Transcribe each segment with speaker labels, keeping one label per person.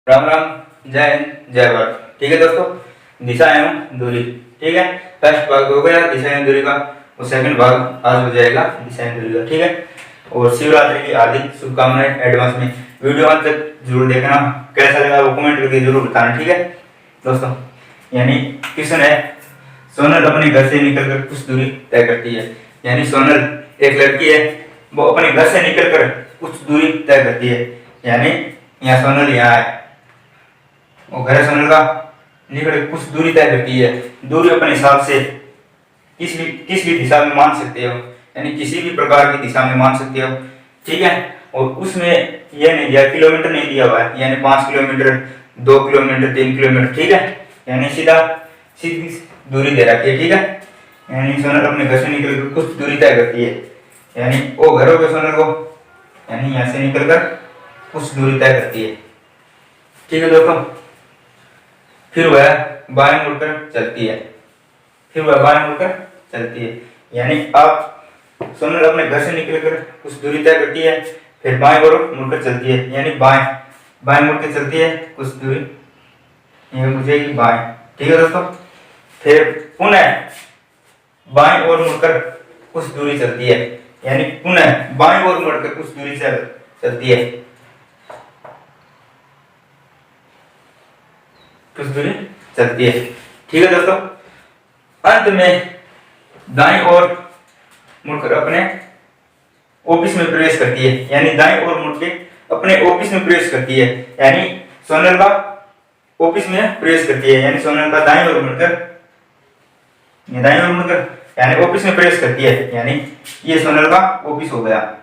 Speaker 1: राम राम, जय हिंद, जय भारत। ठीक है दोस्तों, दिशा एवं दूरी। ठीक है, फर्स्ट भाग हो गया दिशा एवं दूरी का, और सेकंड भाग आज हो जाएगा दिशा एवं दूरी का। ठीक है, और शिवरात्रि की हार्दिक शुभकामनाएं एडवांस में। वीडियो अंत तक जरूर देखना, कैसा लगा वो कमेंट करके जरूर बताना। ठीक है दोस्तों, यानी क्वेश्चन है, सोनल अपने घर से निकलकर कुछ दूरी तय करती है। यानी सोनल एक लड़की है, वो अपने घर से निकलकर कुछ दूरी तय करती है। यानी यहाँ सोनल यहाँ है, वो घर सोनल का निकल कुछ दूरी तय करती है। दूरी अपने हिसाब से किस भी दिशा में मान सकते हो, यानी किसी भी प्रकार की दिशा में मान सकते हो। ठीक है, और उसमें यह नहीं दिया, किलोमीटर नहीं दिया हुआ है, यानी 5 किलोमीटर, 2 किलोमीटर, 3 किलोमीटर। ठीक है, यानी सीधी दूरी दे रखी है। ठीक है, यानी सोनल अपने घर से निकलकर कुछ दूरी तय करती है, यानी वो घर हो गए सोनल को, यानी यहाँ से निकलकर कुछ दूरी तय करती है। ठीक है दोस्तों, फिर वह बाएं मुड़कर चलती है। यानी आप सोनल अपने घर से निकलकर कुछ दूरी तय करती है, फिर बाएं ओर मुड़कर चलती है, यानी बाएं मुड़ के चलती है कुछ दूरी, ये मुझे बाएं। ठीक है दोस्तों, फिर पुनः बाएं ओर मुड़कर कुछ दूरी चलती है, यानी पुनः बाएं ओर मुड़कर कुछ दूरी चलती है, ठीक है दोस्तों, अंत में दाईं ओर मुड़कर अपने ऑफिस में प्रवेश करती है। यानी दाईं ओर मुड़ के अपने ऑफिस में प्रवेश करती है, यानी सोनल का ऑफिस में प्रवेश करती है। यानी सोनल का दाईं ओर मुड़कर यानी ऑफिस में प्रवेश करती है, यानी ये सोनल का ऑफिस हो गया।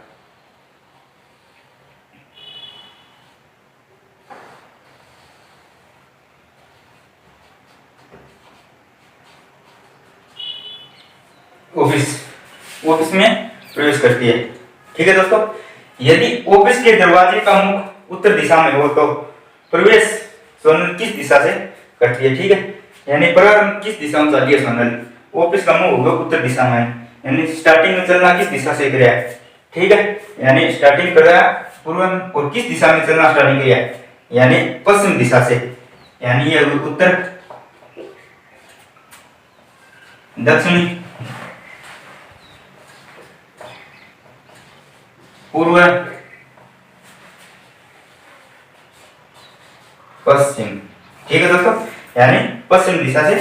Speaker 1: ऑफिस में प्रवेश करती है। ठीक है दोस्तों, यदि ऑफिस के दरवाजे का मुख उत्तर दिशा में हो तो प्रवेश सोनल किस दिशा से करती है। ठीक है, यानी प्रारंभ किस दिशा में चली है सोनल, ऑफिस का मुख होगा उत्तर दिशा में, यानी स्टार्टिंग में चलना किस दिशा से किया है। ठीक है, यानी स्टार्टिंग कर रहा है पूर्व, और किस दिशा में चलना स्टार्टिंग किया है, यानी पश्चिम दिशा से, यानी ये उत्तर, दक्षिणी, पूर्व, पश्चिम। ठीक है दोस्तों, यानी पश्चिम दिशा से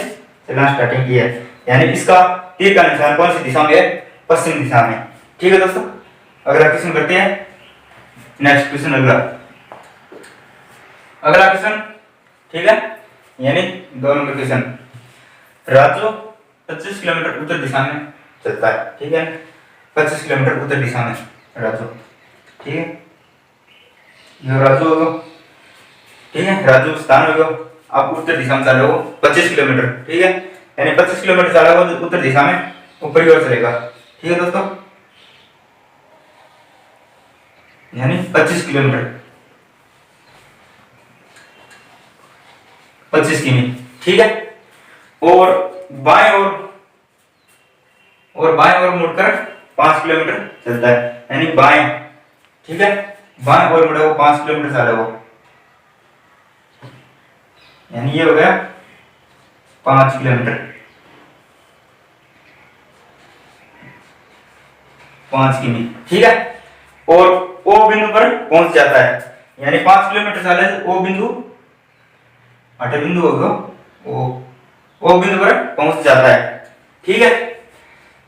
Speaker 1: चलना स्टार्टिंग की है, यानी इसका तीर का निशान कौन सी दिशा में है, पश्चिम दिशा में। ठीक है दोस्तों, अगला क्वेश्चन करते हैं। नेक्स्ट क्वेश्चन, अगला क्वेश्चन। ठीक है, यानी 2 नंबर क्वेश्चन। राजू 25 किलोमीटर उत्तर दिशा में चलता है। ठीक है, 25 किलोमीटर उत्तर दिशा में राजू। ठीक है, ये राजू होगा। ठीक है, राजू स्थान होगा, आप उत्तर दिशा में चल रहे हो 25 किलोमीटर। ठीक है, यानी 25 किलोमीटर चला हुआ तो उत्तर दिशा में ऊपरी ओर चलेगा। ठीक है दोस्तों, यानी 25 किलोमीटर, 25 किमी। ठीक है, और बाएं ओर मुड़कर 5 किलोमीटर चलता है, यानी बाएं। ठीक है, बाएं ओर मुड़ा वो 5 किलोमीटर चला वो, यानी ये हो गया 5 किलोमीटर, 5 किमी। ठीक है, और ओ बिंदु पर पहुंच जाता है, यानी 5 किलोमीटर चला है, ओ बिंदु, अठ बिंदु होगा, ओ बिंदु पर पहुंच जाता है। ठीक है,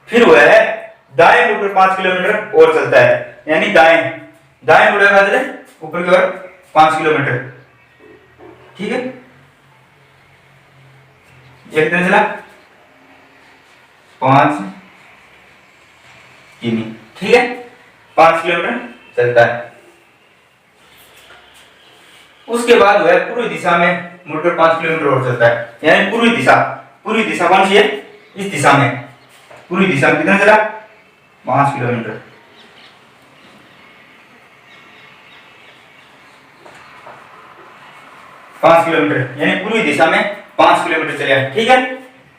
Speaker 1: फिर वह दाएं मुड़कर 5 किलोमीटर और चलता है, यानी दाएं मुड़ेगा ऊपर की ओर 5 किलोमीटर। ठीक है, एक दिन चला 5 किमी। ठीक है, 5 किलोमीटर चलता है। उसके बाद वह पूर्वी दिशा में मुड़कर 5 किलोमीटर और चलता है, यानी पूर्वी दिशा कौन सी है, इस दिशा में, पूर्वी दिशा में कितना चला, 5 किलोमीटर। यानी पूर्वी दिशा में 5 किलोमीटर चले। ठीक है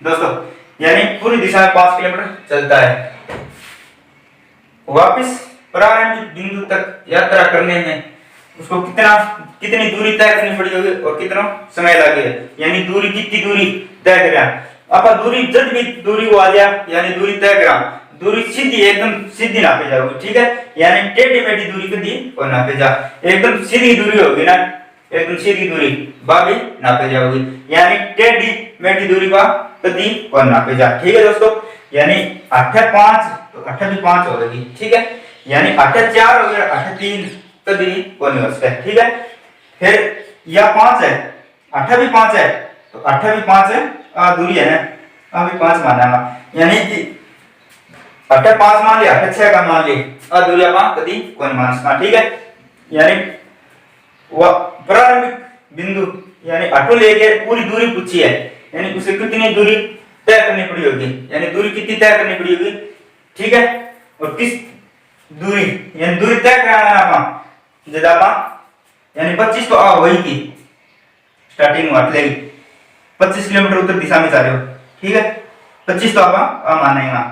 Speaker 1: दोस्तों, यानी पूर्वी दिशा में 5 किलोमीटर चलता है। वापिस प्रारंभिक बिंदु तक यात्रा करने में उसको कितनी दूरी तय करनी पड़ी होगी और कितना समय लगेगा, यानी दूरी कितनी दूरी तय करा। आप दूरी जब भी दूरी को आ जाए यानी दूरी तय करा, दूरी सीधी एकदम सीधी नापे जाओगी, ठीक है, यानी टेढ़ी मेढ़ी दूरी कदी और नापे जा, एकदम सीधी दूरी होगी ना, एकदम सीधी दूरी बा भी नापे जाओगी, यानी टेढ़ी मेढ़ी दूरी बा कदी और नापे जा, ठीक है दोस्तों। यानी 8 5 तो 8 भी 5 हो गई, ठीक है, यानी 8 4 हो गया, 8 3 कदी और नहीं हो सकता, ठीक है। फिर या 5 है, 8 भी 5 है तो 8 भी 5 है, दूरी है ना, अभी 5 माना, यानी कि 8 5 मान लिया, 8 6 का मान लिया, दूरी अपन कदी कौन मान सकता, ठीक है। यानी वह प्रारंभिक बिंदु यानी 8 लेके पूरी दूरी पूछी है, यानी उसे कितनी दूरी तय करनी पड़ी होगी, यानी दूरी कितनी तय करनी पड़ी होगी, ठीक है। और किस दूरी यानी दूरी तय कराना है अपन जब अपन यानी 25 तो वही की स्टार्टिंग में लेगी 25 किलोमीटर उत्तर दिशा में जा रहे हो, ठीक है, 25 तो अपन मानेगा।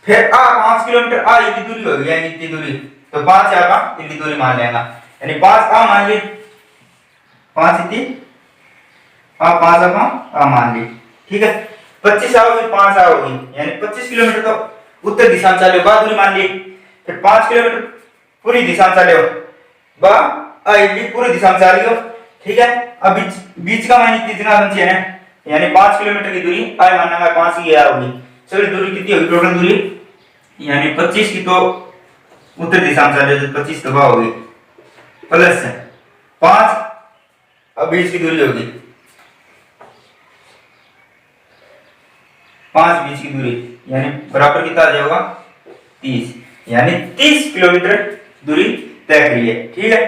Speaker 1: फिर 5 किलोमीटर इतनी दूरी होगी, यानी इतनी दूरी तो 5 अपन इतनी दूरी मान लेगा, यानी 5 मान ली, 5 इतनी 5 अपन मान ली, ठीक है। 25 आओ फिर 5 आओगी, यानी 25 किलोमीटर तो उत्तर दिशा में चले बा दूरी मान ली, फिर 5 किलोमीटर पूरी दिशा में चले हो बा पूरी दिशा में जा रही हो, ठीक है। अब बीच का मान कितना बची है, यानी 5 किलोमीटर की दूरी मानना है 5 की होगी, चलो दूरी कितनी होगी टोटल दूरी, यानी 25 की तो उत्तर दिशा में चले तो 25 तो होगी प्लस 5 अब बीच की दूरी होगी 5 बीच की दूरी, यानी बराबर कितना आ जाएगा 30, यानी 30 किलोमीटर दूरी तय करी है, ठीक है।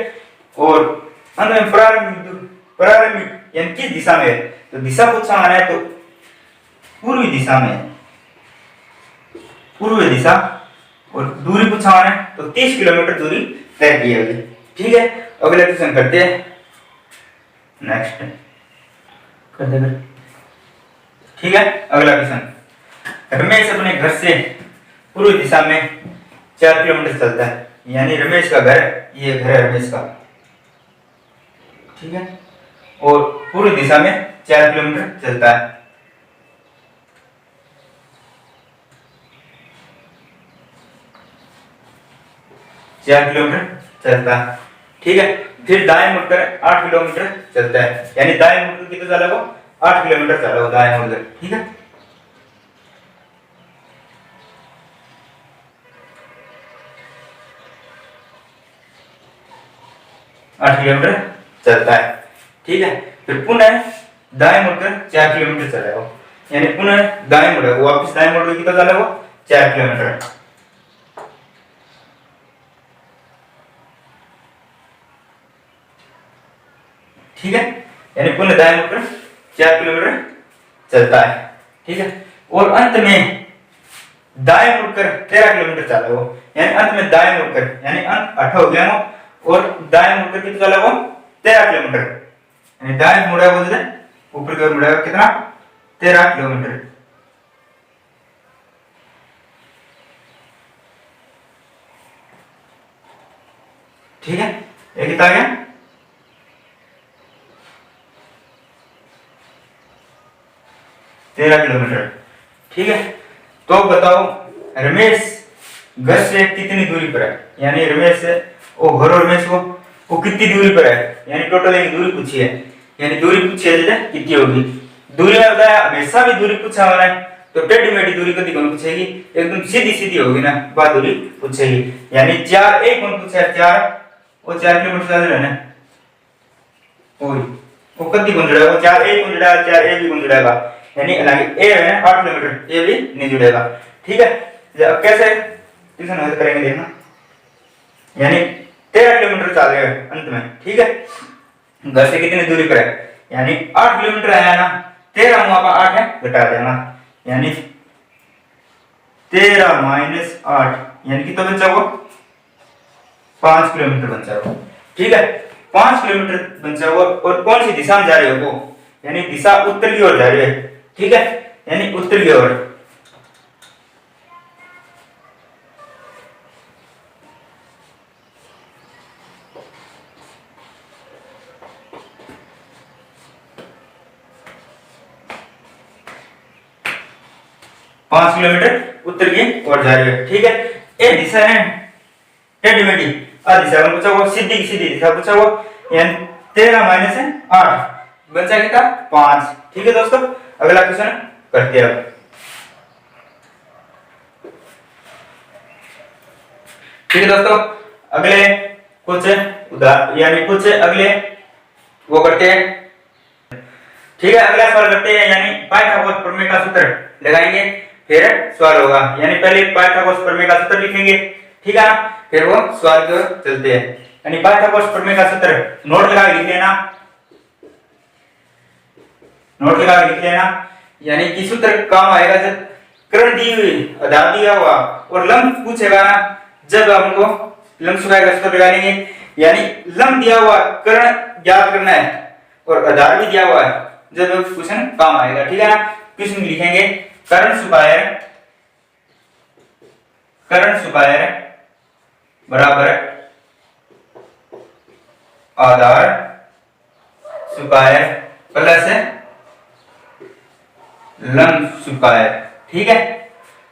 Speaker 1: और अंत में प्रारंभिक यानी किस दिशा में है, तो दिशा पूछा आना है तो पूर्वी दिशा में, पूर्वी दिशा, और दूरी पूछा आना है तो 30 किलोमीटर दूरी तय की है, ठीक है। अगला क्वेश्चन करते हैं, नेक्स्ट कर दे, ठीक है। अगला क्वेश्चन, रमेश अपने घर से पूर्वी दिशा में 4 किलोमीटर चलता है, यानी रमेश का घर, ये घर है रमेश का, ठीक है, और पूर्वी दिशा में 4 किलोमीटर चलता है, चलता है, ठीक है। फिर दाएं मुड़कर 8 किलोमीटर चलता है, यानी दाएं मुड़कर कितना चला वो 8 किलोमीटर चला वो दाएं मुड़कर, ठीक है। किलोमीटर चलता है, ठीक है। फिर पुनः दाएं मुड़कर 4 किलोमीटर चला वो, यानी पुनः दाएं मुड़ा वो, वापस दाएं मुड़कर कितना चला वो 4 किलोमीटर, ठीक है, यानी पुनः दाएं मुड़कर 4 किलोमीटर चलता है, ठीक है। और अंत में दाएं मुड़कर 13 किलोमीटर चला वो, यानी अंत में दाएं मुड़कर, यानी अंत 8 हो गया वो, और दाएं मुड़कर कितना चला वो 13 किलोमीटर, यानी दाएं मुड़ा वो ऊपर की ओर मुड़ा कितना 13 किलोमीटर, ठीक है। ये कितना आ गया 13 किलोमीटर, ठीक है। तो बताओ रमेश घर से कितनी दूरी पर है, यानी रमेश से घर और रमेश वो कितनी दूरी पर है, यानी टोटल एक दूरी पूछी है, यानी दूरी पूछी है कितनी होगी, दूरी में बताया हमेशा भी दूरी पूछा होना है तो टेढ़ी मेढ़ी दूरी कभी कौन पूछेगी, एकदम सीधी सीधी होगी ना बात दूरी पूछेगी, यानी 4 एक कौन पूछा है 4 वो 4 किलोमीटर चल रहा है ना, वो कभी कौन जुड़ेगा 4 एक कौन जुड़ेगा 4 ए भी कौन जुड़ेगा, यानी हालांकि ए है 8 किलोमीटर ए भी नहीं जुड़ेगा, ठीक है। अब कैसे ट्यूशन हल करेंगे देखना, यानी 13 किलोमीटर चल रहे हैं अंत में, ठीक है। घर से कितनी दूरी पर है, यानी 8 किलोमीटर आया ना, 13 वहां पर 8 है घटा देना, यानी 13 माइनस 8 यानी कितना बचा वो 5 किलोमीटर बचा वो, ठीक है। 5 किलोमीटर बचा वो, और कौन सी दिशा में जा रहे हो वो, यानी दिशा उत्तर की ओर जा रही है, ठीक है, यानी उत्तर की ओर, 5 किलोमीटर उत्तर की ओर जा रही है, ठीक है। ये दिशा है टेढ़ी मेढ़ी, दिशा में पूछा हुआ सीधी की सीधी दिशा पूछा हुआ, यानी 13 माइनस है 8 बचा कितना 5, ठीक है दोस्तों। अगला क्वेश्चन करते हैं अब, ठीक है दोस्तों। अगले कुछ यानी कुछ अगले वो करते हैं, ठीक है। अगला सवाल करते हैं, यानी पाइथागोरस प्रमेय का सूत्र लगाएंगे, फिर सवाल होगा। यानी पहले पाइथागोरस प्रमेय का सूत्र लिखेंगे, ठीक है ना, फिर वो सवाल की ओर चलते हैं। यानी पाइथागोरस प्रमेय का सूत्र नोट लगा के लिख लेना, नोट लगा के लिख लेना। यानी कि सूत्र काम आएगा जब कर्ण दी हुई, आधार दिया हुआ और लंब पूछेगा ना, जब हमको लंब सुखाए का सूत्र लगा लेंगे। यानी लंब दिया हुआ, कर्ण ज्ञात करना है और आधार भी दिया हुआ है, जब क्वेश्चन काम आएगा, ठीक है ना। क्वेश्चन लिखेंगे कर्ण स्क्वायर बराबर आधार स्क्वायर प्लस लंब स्क्वायर, ठीक है।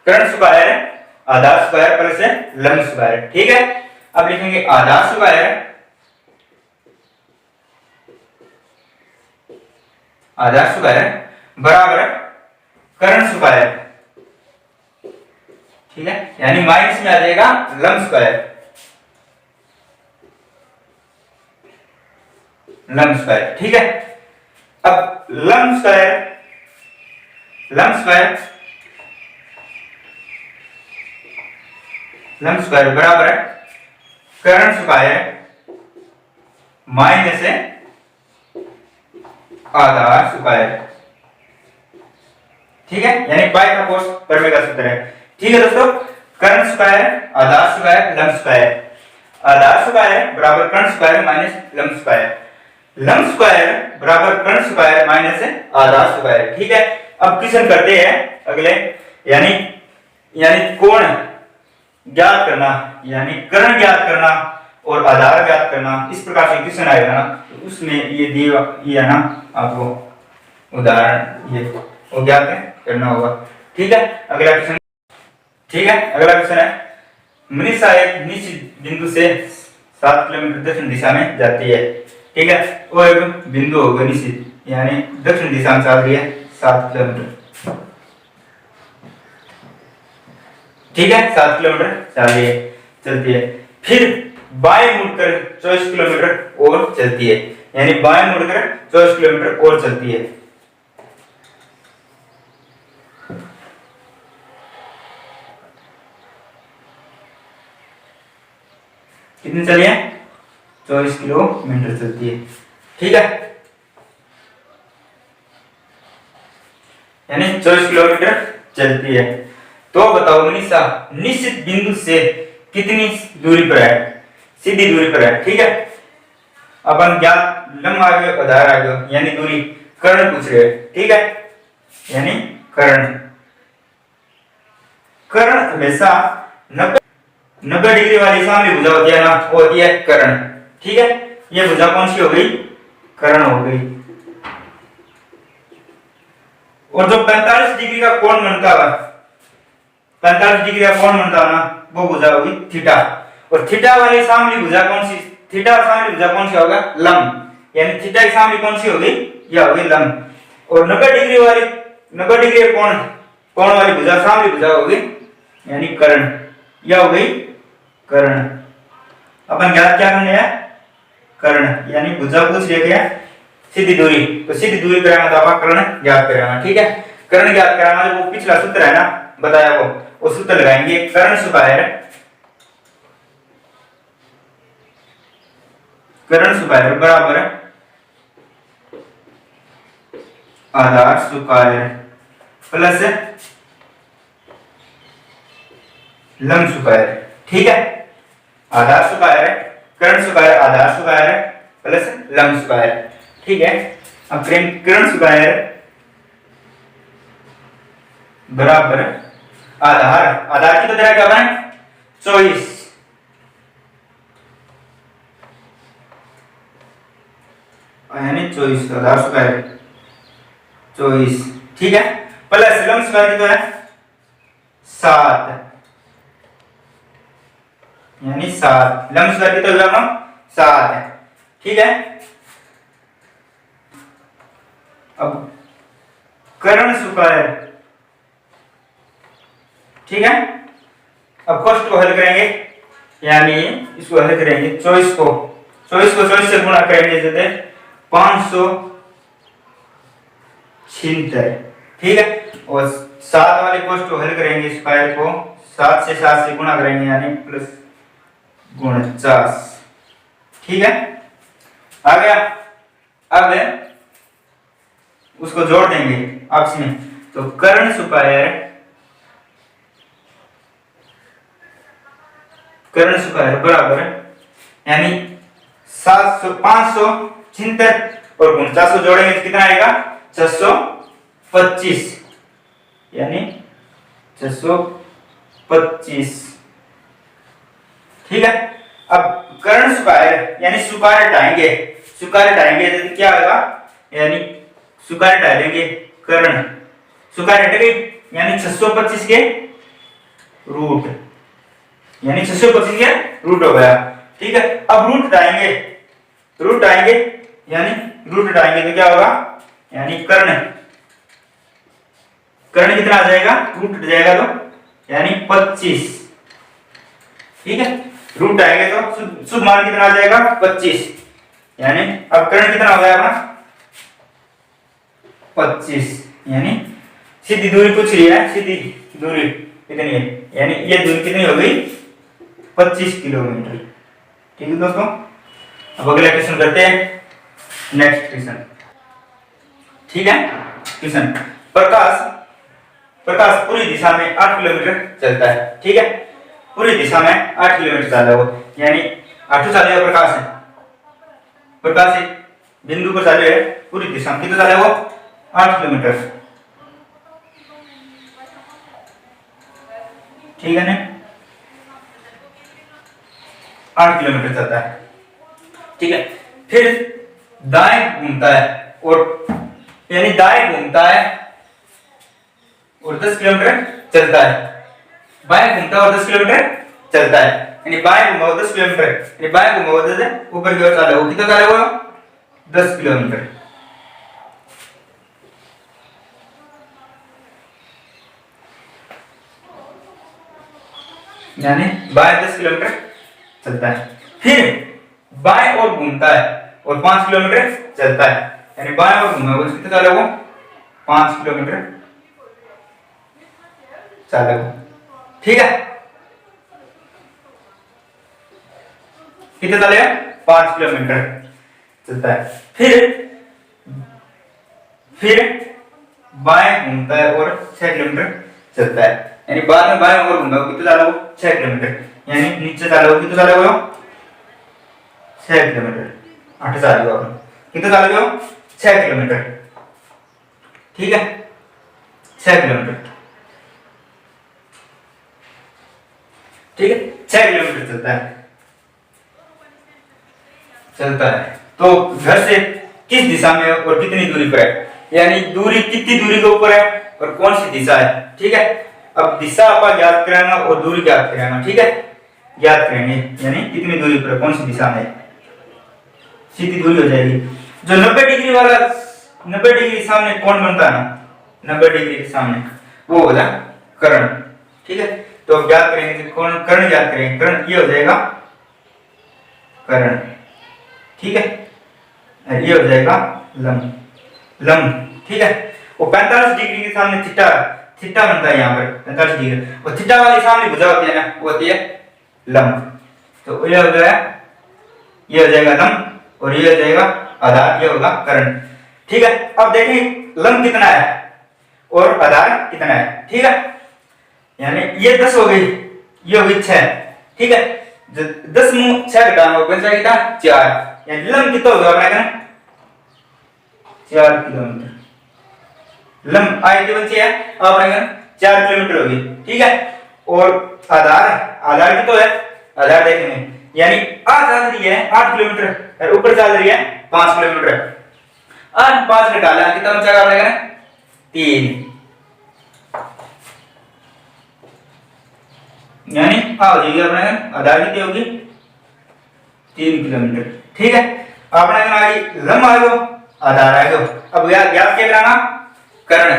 Speaker 1: कर्ण स्क्वायर आधार स्क्वायर प्लस लंब स्क्वायर, ठीक है। अब लिखेंगे आधार स्क्वायर बराबर कर्ण स्क्वायर, ठीक है। यानी माइनस में आ जाएगा लंब स्क्वायर, ठीक है। अब लंब स्क्वायर बराबर है कर्ण स्क्वायर माइनस आधार स्क्वायर, ठीक है। यानी पाइथागोरस प्रमेय का सूत्र है, ठीक है दोस्तों। कर्ण स्क्वायर आधार स्क्वायर लंब स्क्वायर, आधार स्क्वायर बराबर कर्ण स्क्वायर माइनस लंब स्क्वायर, लंब स्क्वायर बराबर कर्ण स्क्वायर माइनस आधार स्क्वायर, ठीक है। अब क्वेश्चन करते हैं अगले, यानी कोण ज्ञात करना, यानी कर्ण ज्ञात करना और आधार ज्ञात करना, इस प्रकार से क्वेश्चन आएगा ना, तो उसमें ये ना आपको उदाहरण ये वो ज्ञात करना होगा, ठीक है। अगला क्वेश्चन, ठीक है। अगला क्वेश्चन है, मनीषा एक निश्चित बिंदु से 7 किलोमीटर दक्षिण दिशा में जाती है, ठीक है। वो एक बिंदु होगा निश्चित, यानी दक्षिण दिशा में चल रही है 7 किलोमीटर, ठीक है। 7 किलोमीटर चलती है, फिर बाएं मुड़कर 24 किलोमीटर और चलती है, यानी बाएं मुड़कर 24 किलोमीटर और चलती है। कितनी चली है 24 किलोमीटर चलती है, ठीक है। यानी 24 किलोमीटर चलती है। तो बताओ मनीषा निश्चित बिंदु से कितनी दूरी पर है, सीधी दूरी पर है, ठीक है। अपन ज्ञात लंब आ गए आधार आ गए, यानी दूरी कर्ण पूछ रहे हैं, ठीक है। यानी कर्ण हमेशा 90 डिग्री वाली सामने भुजा होती है ना, वो होती है कर्ण, ठीक है। ये भुजा कौन सी हो गई, कर्ण हो गई। और जो 45 डिग्री का कोण बनता है, 45 डिग्री का कोण बनता है ना, वो भुजा होगी थीटा। और थीटा वाली सामने भुजा कौन सी, थीटा सामने भुजा कौन सी होगा, लंब, यानी थीटा की सामने कौन सी होगी, यह होगी लंब। और 90 डिग्री कोण वाली भुजा सामने भुजा होगी, यानी कर्ण, यह हो गई कर्ण। अपन ज्ञात क्या करने हैं, कर्ण, यानी भुजा पूछ लिया गया सीधी दूरी, तो सीधी दूरी कराना तो आप कर्ण ज्ञात कराना, ठीक है। कर्ण ज्ञात कराना वो पिछला सूत्र है ना बताया, वो सूत्र लगाएंगे कर्ण स्क्वायर बराबर आधार स्क्वायर प्लस लंब स्क्वायर, ठीक है। आधार स्क्वायर कर्ण स्क्वायर आधार स्क्वायर प्लस लंब स्क्वायर, ठीक है। अब कर्ण स्क्वायर बराबर आधार की तो तरह क्या बने 24, यानी 24 आधार स्क्वायर 24, ठीक है। प्लस लंब स्क्वायर की तो है 7 यानी 7 लंब स्क्वायर कितना हो गया 7 है। ठीक है, अब कर्ण स्क्वायर, ठीक है, अब फर्स्ट को हल करेंगे, यानी इसको हल करेंगे 24 को 24 से गुणा करेंगे जैसे 576। ठीक है, और 7 वाले पोस्ट को हल करेंगे, स्क्वायर को 7 से गुणा करेंगे यानी प्लस 49। ठीक है, आ गया। अब उसको जोड़ देंगे आपस में, तो कर्ण स्क्वायर बराबर यानी 576 और 49 को जोड़ेंगे तो कितना आएगा 625 यानी 625। ठीक है, अब कर्ण स्क्वायर यानी स्क्वायर हटाएंगे तो क्या होगा, यानी स्क्वायर हटा देंगे कर्ण, स्क्वायर हट गई यानी 625 के रूट, यानी 625 के रूट हो गया। ठीक है, अब रूट हटाएंगे यानी रूट हटाएंगे तो क्या होगा, यानी कर्ण कितना आ जाएगा, रूट हट जाएगा तो यानी 25। ठीक है, रूट आएंगे तो शुद्ध मान कितना आ जाएगा 25, यानी अब कर्ण कितना हो गया अपना 25, यानी सीधी दूरी पूछ रही है, सीधी दूरी कितनी है, यानी ये दूरी कितनी हो गई 25 किलोमीटर। ठीक है दोस्तों, अब अगला क्वेश्चन करते हैं, नेक्स्ट क्वेश्चन। ठीक है, क्वेश्चन प्रकाश पूरी दिशा में 8 किलोमीटर चलता है। ठीक है, पूरी दिशा में 8 किलोमीटर चला वो, यानी 8 चालू है प्रकाश है बिंदु पर चालू है, पूरी दिशा में कितना चाला है वो 8 किलोमीटर। ठीक है ना, 8 किलोमीटर चलता है। ठीक है, फिर दाएं घूमता है और यानी दाएं घूमता है और 10 किलोमीटर चलता है, बाएं घूमता है और 10 किलोमीटर चलता है, यानी बाएं घुमाओ 10 किलोमीटर, यानी बाएं घुमाओ 10 ऊपर की ओर चला वो कितना चला वो 10 किलोमीटर। यानी बाएं 10 किलोमीटर चलता है, फिर बाएं और घूमता है और 5 किलोमीटर चलता है, यानी बाएं और घूमा वो कितना चला वो 5 किलोमीटर चला वो। ठीक है, कितना चलेगा 5 किलोमीटर चलता है, फिर बाएं घूमता है और 6 किलोमीटर चलता है, यानी बाद में बाएं और घूमता है कितना चला वो 6 किलोमीटर, यानी नीचे चला वो कितना चला वो 6 किलोमीटर 8 चला वो कितना चला वो 6 किलोमीटर। ठीक है, 6 किलोमीटर। ठीक है, 6 किलोमीटर चलता है तो घर से किस दिशा में और कितनी दूरी पर है, यानी दूरी कितनी दूरी के ऊपर है और कौन सी दिशा है। ठीक है, अब दिशा आपका ज्ञात कराना और दूरी ज्ञात कराना। ठीक है, ज्ञात करेंगे यानी कितनी दूरी पर कौन सी दिशा में, सीधी दूरी हो जाएगी। जो 90 डिग्री वाला 90 डिग्री सामने कौन बनता है ना, 90 डिग्री के सामने वो हो जाए कर्ण। ठीक है, तो ज्ञात करेंगे कौन कर्ण ज्ञात करेंगे, कर्ण ये हो जाएगा कर्ण। ठीक है, ये हो जाएगा लंब। ठीक है, वो 45 डिग्री के सामने थीटा बनता है यहाँ पर 45 डिग्री, और थीटा वाली सामने भुजा होती है ना वो होती है लंब, तो ये हो जाएगा लंब और ये हो जाएगा आधार, ये होगा कर्ण। ठीक है, अब देखें लंब कितना है और आधार कितना है। ठीक है, यानी ये 10 हो गई, ये हो गई 6। ठीक है, 10 में 6 घटाना बन जाएगा 4, यानी लंब कितना होगा अपना 4 किलोमीटर। लंब आयत बची है अपना 4 किलोमीटर होगी। ठीक है, और आधार कितना है, आधार देखेंगे यानी चल रही है 8 किलोमीटर और ऊपर चल रही है 5 किलोमीटर, 8 5 घटाना कितना बचेगा अपना 3। यानी हाँ हो जाएगी अपने आधार कितनी होगी 3 किलोमीटर। ठीक है, अपने आगे लंब आ गयो आधार आ गयो। अब ज्ञात क्या कराना कर्ण।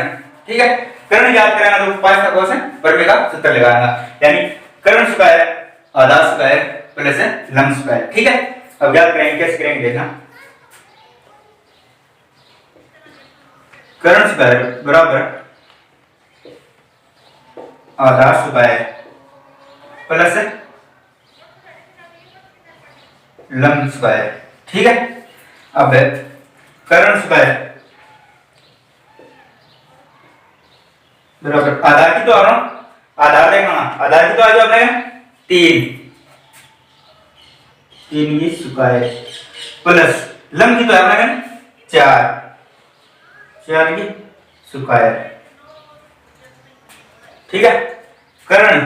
Speaker 1: ठीक है, कर्ण ज्ञात कराना तो पांच का कोस है परमे का सूत्र लगाना, यानी कर्ण स्क्वायर आधार स्क्वायर प्लस लंब स्क्वायर। ठीक है, अब ज्ञात करेंगे, कैसे करेंगे देखना। कर्ण स्क्वायर बराबर आधार स्क्वायर प्लस लंब स्क्वायर। ठीक है, अब कर्ण स्क्वायर बराबर आधार की तो आ रहा हूं, आधार देखना, आधार की तो आ जाओ अपने 3 की स्क्वायर प्लस लंब की तो है अपने 4 की स्क्वायर। ठीक है, कर्ण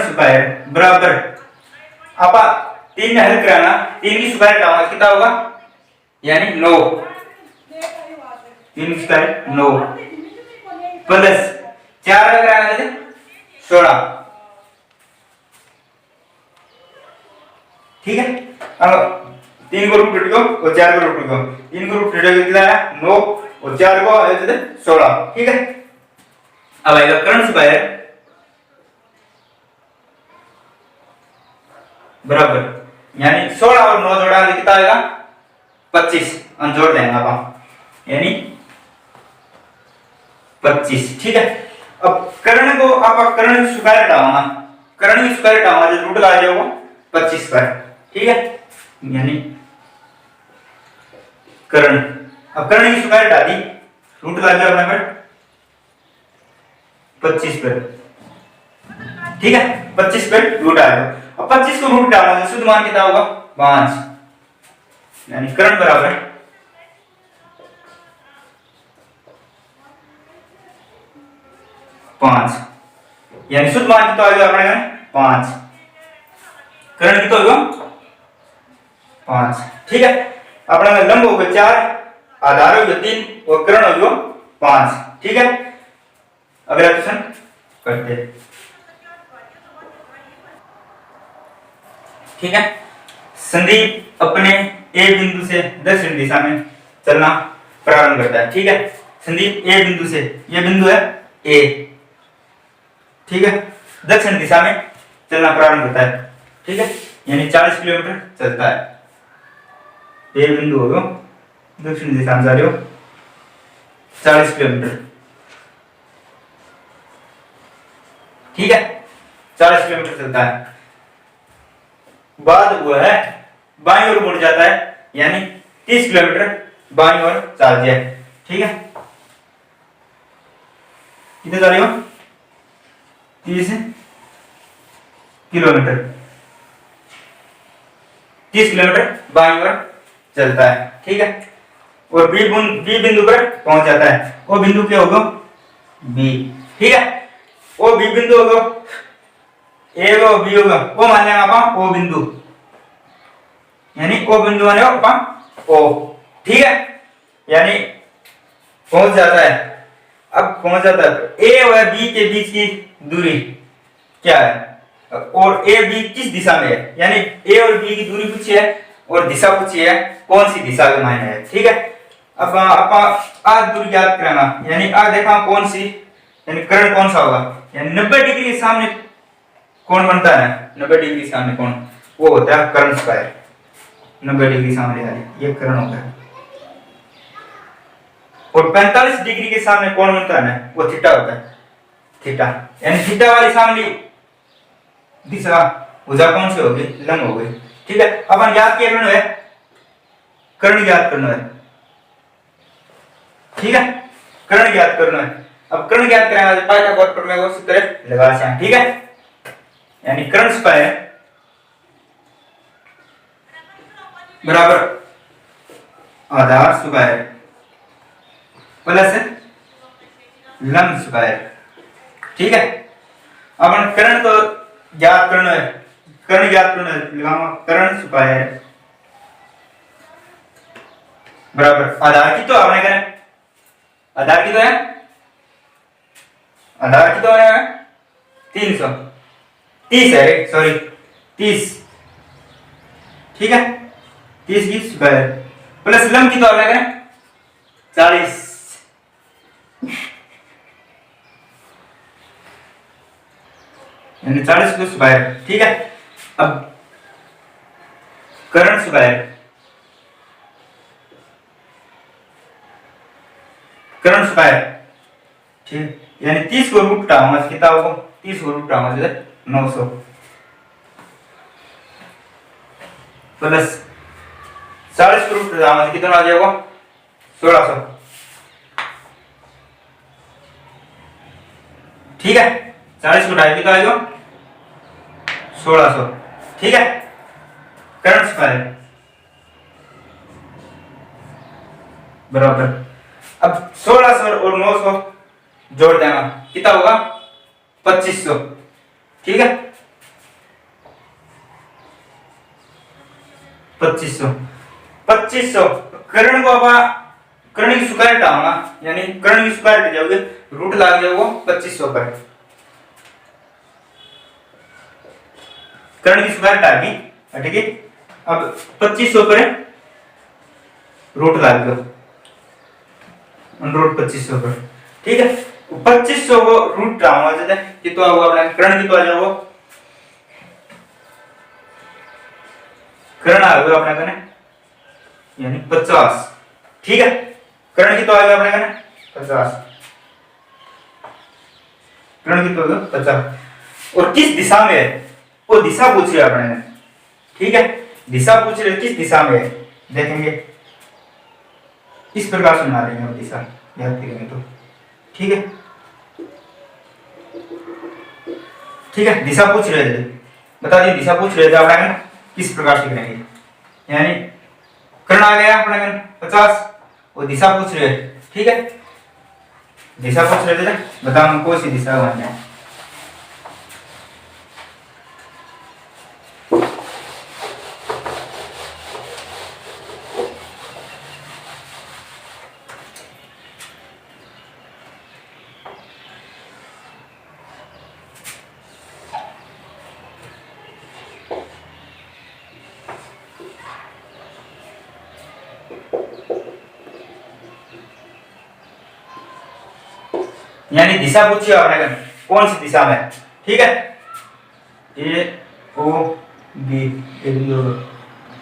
Speaker 1: स्क्वायर बराबर आपा 3 में हल कराना, 3 की स्क्वायर हटाओ कितना होगा, यानी 9, 3 की स्क्वायर 9 प्लस 4 का कराना है 16। ठीक है, अब 3 को रूट हटो और 4 को रूट हटो, 3 को रूट हटो कितना है 9 और 4 को 16। ठीक है, अब आएगा कर्ण स्क्वायर बराबर, यानी 16 और 9 जोड़ा कितना आएगा 25, हम जोड़ देंगे आप, यानी 25। ठीक है, अब कर्ण को आप कर्ण की स्क्वायर हटाओ, कर्ण की स्क्वायर हटाओ जो रूट आ जाएगा 25 स्क्वायर। ठीक है, यानी कर्ण, अब कर्ण की स्क्वायर हटा दी, रूट आ गया अपने पर 25 पर। ठीक है, 25 पर रूट आ गया, अब 25 को रूट डालना शुद्ध मान कितना होगा 5, यानी कर्ण बराबर 5, यानी शुद्ध मान कितना आ गया अपने 5, कर्ण कितना होगा 5। ठीक है, अपने लंब हो गया 4, आधार हो गया 3 और कर्ण हो गया 5। ठीक है, अगला क्वेश्चन करते हैं। ठीक है, संदीप अपने ए बिंदु से दक्षिण दिशा में चलना प्रारंभ करता है। ठीक है, संदीप ए बिंदु से, ये बिंदु है ए, ठीक है, दक्षिण दिशा में चलना प्रारंभ करता है। ठीक है, यानी 40 किलोमीटर चलता है। ए बिंदु होगा दक्षिण दिशा में जा रहे हो 40 किलोमीटर। ठीक है, 40 किलोमीटर चलता है, बाद वो है बाईं ओर मुड़ जाता है, यानी 30 किलोमीटर बाईं ओर चल जाए। ठीक है, कितने जा रहे हो 30 किलोमीटर, 30 किलोमीटर बाईं ओर चलता है। ठीक है, और बी बिंदु पर पहुंच जाता है, वो बिंदु क्या होगा बी। ठीक है, वो बी बिंदु होगा, ए होगा बी होगा, वो मान लेंगे आप ओ बिंदु, यानी ओ बिंदु माने अपन ओ। ठीक है, यानी पहुंच जाता है। अब पहुंच जाता है तो ए और बी के बीच की दूरी क्या है, और ए बी किस दिशा में है, यानी ए और बी की दूरी पूछी है और दिशा पूछी है, कौन सी दिशा के मायने है। ठीक है, अब आप दूरी याद कराना, यानी देखा कौन सी, यानी कर्ण कौन सा होगा, यानी 90 डिग्री के सामने कौन बनता है, 90 डिग्री के सामने कौन, वो होता है कर्ण स्क्वायर। 90 डिग्री सामने वाले ये कर्ण होता है, और 45 डिग्री के सामने कौन बनता है, वो थीटा होता है, थीटा, यानी थीटा वाली सामने दिशा भुजा कौन सी होगी, लंब हो गई। ठीक है, अपन याद किया करना है, कर्ण याद करना है। ठीक है, कर्ण याद करना है। अब कर्ण याद करेंगे पाइथागोरस प्रमेय को सूत्र लगा से। ठीक है, यानी कर्ण स्क्वायर बराबर आधार स्क्वायर प्लस लंब स्क्वायर। ठीक है, अपन कर्ण तो ज्ञात करना है, कर्ण ज्ञात करना है, लगाऊंगा कर्ण स्क्वायर बराबर आधार की तो आपने करें, आधार की तो है, आधार की तो है 300, 30 है, सॉरी 30, ठीक है। 30 की स्क्वायर प्लस लंब की तो अलग है 40, यानी 40 की स्क्वायर, ठीक है। अब कर्ण स्क्वायर, कर्ण स्क्वायर, ठीक, यानी 30 को रूट उठाऊंगा कितना होगा, 30 को रूट उठाऊंगा जैसे 900 प्लस 40 को रूट उठाऊंगा कितना आ जाएगा 1600, ठीक है। 40 को उठाए कितना आ जाएगा 1600, ठीक है। कर्ण स्क्वायर बराबर, अब 1600 और 900 जोड़ देना कितना होगा 2500, ठीक है। 2500 कर्ण को अब कर्ण की स्क्वायर हटाऊंगा, यानी कर्ण की स्क्वायर हट जाओगे, रूट लग जाएगा 2500 पर, कर्ण की स्क्वायर हटा दी, ठीक है। अब 2500 पर रूट लग गया, रूट 2500 पर, ठीक है। 2500 को रूट हटाऊंगा जैसे कितना होगा अपना कर्ण कितना आ जाएगा, कर्ण आ गया अपना कर्ण यानी 50, ठीक है। कर्ण कितना आ गया अपना कर्ण 50, कर्ण कितना होगा 50, और किस दिशा में है वो दिशा पूछ रहे अपने, ठीक है। दिशा पूछ रहे किस दिशा में है, देखेंगे इस प्रकार से बना देंगे हम दिशा, याद करेंगे तो, ठीक है, ठीक है। दिशा पूछ रहे थे, बता दिए दिशा पूछ रहे थे अपना किस प्रकार से करेंगे, यानी कर्ण आ गया अपना 50 और दिशा पूछ रहे, ठीक है। दिशा पूछ रहे थे, बताओ कौन सी दिशा बनना है, यानी दिशा पूछिए आपने कौन सी दिशा में, ठीक है। ए ओ बी,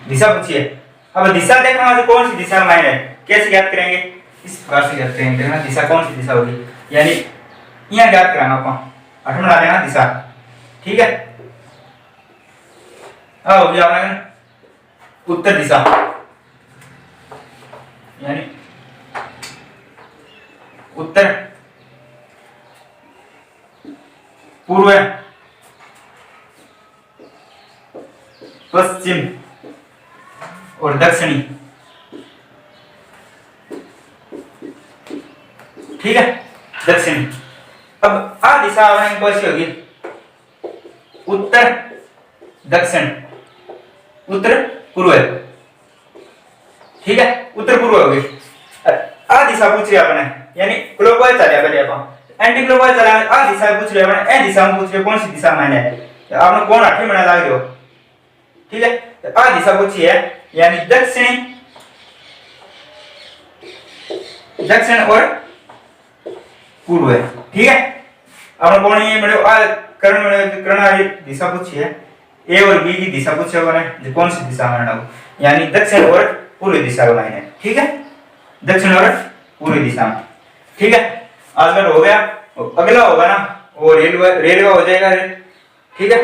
Speaker 1: दिशा पूछिए। अब दिशा देखना है कौन सी दिशा में है, कैसे ज्ञात करेंगे, इस प्रकार से ज्ञात करेंगे, देखना दिशा कौन सी दिशा होगी, यानी यहाँ ज्ञात कराना आपको 8 में डाल देना दिशा, ठीक है। अब हो गया अपना उत्तर दिशा, यानी उत्तर, पूर्व, पश्चिम और दक्षिणी, ठीक है, दक्षिणी। अब आ दिशा हमारी कौन सी होगी, उत्तर दक्षिण, उत्तर पूर्व, ठीक है, उत्तर पूर्व होगी। आ दिशा पूछ रही आपने, यानी क्लॉकवाइज चले पहले अपन, एंटी क्लॉकवाइज चला, आ दिशा पूछ रहे हैं, ए दिशा में पूछ रहे कौन सी दिशा में है, आपने कौन आठवीं बना लग रहे हो, ठीक है। तो आ दिशा पूछी है, यानी दक्षिण, दक्षिण और पूर्व, ठीक है। आपने कौन ये मेरे आ कर्ण दिशा पूछी है, ए और बी की दिशा पूछी है, कौन सी दिशा में है, यानी दक्षिण और पूर्व दिशा में है, ठीक है, दक्षिण और पूर्व दिशा में, ठीक है। आज का हो गया, अगला होगा ना वो रेलवे हो जाएगा, ठीक है।